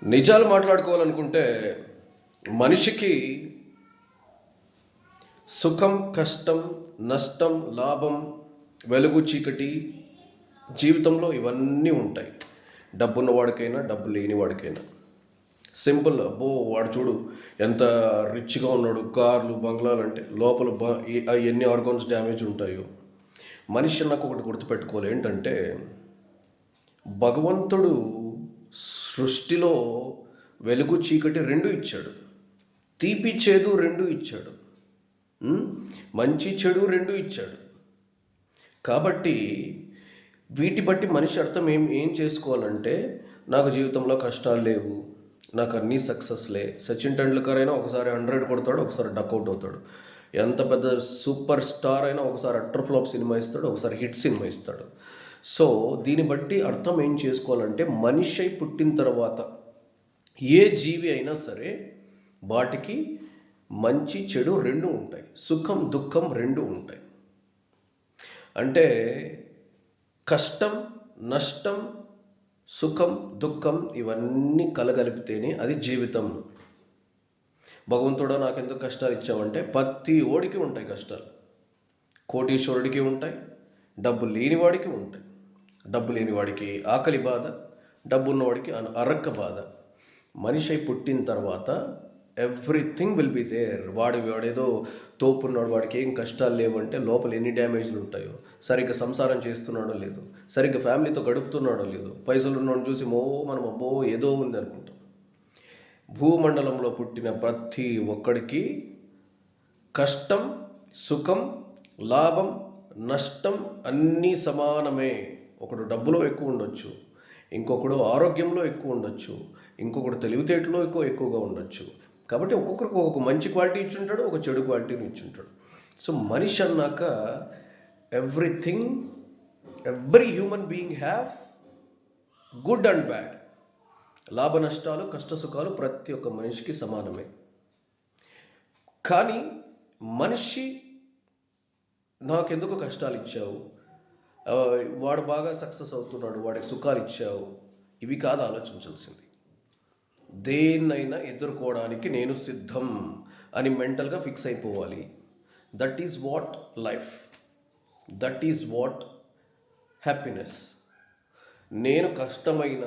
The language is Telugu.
నిజాలు మాట్లాడుకోవాలనుకుంటే మనిషికి సుఖం, కష్టం, నష్టం, లాభం, వెలుగు, చీకటి జీవితంలో ఇవన్నీ ఉంటాయి. డబ్బున్న వాడికైనా డబ్బు లేని వాడికైనా. సింపుల్. అబ్బో వాడు చూడు ఎంత రిచ్గా ఉన్నాడు, కార్లు, బంగ్లాలు, అంటే లోపల ఎన్ని ఆర్గాన్స్ డ్యామేజ్ ఉంటాయో. మనిషి నాకు ఒకటి గుర్తుపెట్టుకోవాలి, ఏంటంటే భగవంతుడు సృష్టిలో వెలుగు, చీకటి రెండు ఇచ్చాడు. తీపి, చేదు రెండు ఇచ్చాడు. మంచి, చెడు రెండు ఇచ్చాడు. కాబట్టి వీటి బట్టి మనిషి అర్థం ఏం చేసుకోవాలంటే, నాకు జీవితంలో కష్టాలు లేవు, నాకు అన్నీ సక్సెస్లే. సచిన్ టెండూల్కర్ అయినా ఒకసారి 100 కొడతాడు, ఒకసారి డక్అవుట్ అవుతాడు. ఎంత పెద్ద సూపర్ స్టార్ అయినా ఒకసారి అట్టర్ ఫ్లాప్ సినిమా ఇస్తాడు, ఒకసారి హిట్ సినిమా ఇస్తాడు. సో దీన్ని బట్టి అర్థం ఏం చేసుకోవాలంటే, మనిషి అయి పుట్టిన తర్వాత ఏ జీవి అయినా సరే వాటికి మంచి, చెడు రెండు ఉంటాయి. సుఖం, దుఃఖం రెండు ఉంటాయి. అంటే కష్టం, నష్టం, సుఖం, దుఃఖం ఇవన్నీ కలగలిపితేనే అది జీవితం. భగవంతుడు నాకెందుకు కష్టాలు ఇచ్చావంటే, ప్రతి ఓడికి ఉంటాయి కష్టాలు. కోటీశ్వరుడికి ఉంటాయి, డబ్బు లేనివాడికి ఉంటాయి. డబ్బు లేనివాడికి ఆకలి బాధ, డబ్బు ఉన్నవాడికి అరక్క బాధ. మనిషి అయి పుట్టిన తర్వాత ఎవ్రీథింగ్ విల్ బి దేర్. వాడేదో తోపున్నాడు, వాడికి ఏం కష్టాలు లేవంటే లోపల ఎన్ని డ్యామేజ్లు ఉంటాయో. సరిగ్గా సంసారం చేస్తున్నాడో లేదు, సరిగ్గా ఫ్యామిలీతో గడుపుతున్నాడో లేదు. పైసలు ఉన్నవాడిని చూసి మనం అబ్బో ఏదో ఉంది అనుకుంటాం. భూమండలంలో పుట్టిన ప్రతి ఒక్కడికి కష్టం, సుఖం, లాభం, నష్టం అన్నీ సమానమే. ఒకడు డబ్బులో ఎక్కువ ఉండొచ్చు, ఇంకొకడు ఆరోగ్యంలో ఎక్కువ ఉండొచ్చు, ఇంకొకడు తెలివితేటలో ఎక్కువగా ఉండొచ్చు. కాబట్టి ఒక్కొక్కరికి ఒక మంచి క్వాలిటీ ఇచ్చుంటాడు, ఒక చెడు క్వాలిటీని ఇచ్చుంటాడు. సో మనిషి అన్నాక every human being have good and bad. లాభ నష్టాలు, కష్ట సుఖాలు ప్రతి ఒక్క మనిషికి సమానమే. కానీ మనిషి నాకెందుకు కష్టాలు ఇచ్చావు, వాడు బాగా సక్సెస్ అవుతున్నాడు, వాడికి సుఖాలు ఇచ్చావు, ఇవి కాదు ఆలోచించాల్సింది. దేన్నైనా ఎదుర్కోవడానికి నేను సిద్ధం అని మెంటల్గా ఫిక్స్ అయిపోవాలి. That is what life, that is what happiness. నేను కష్టమైన,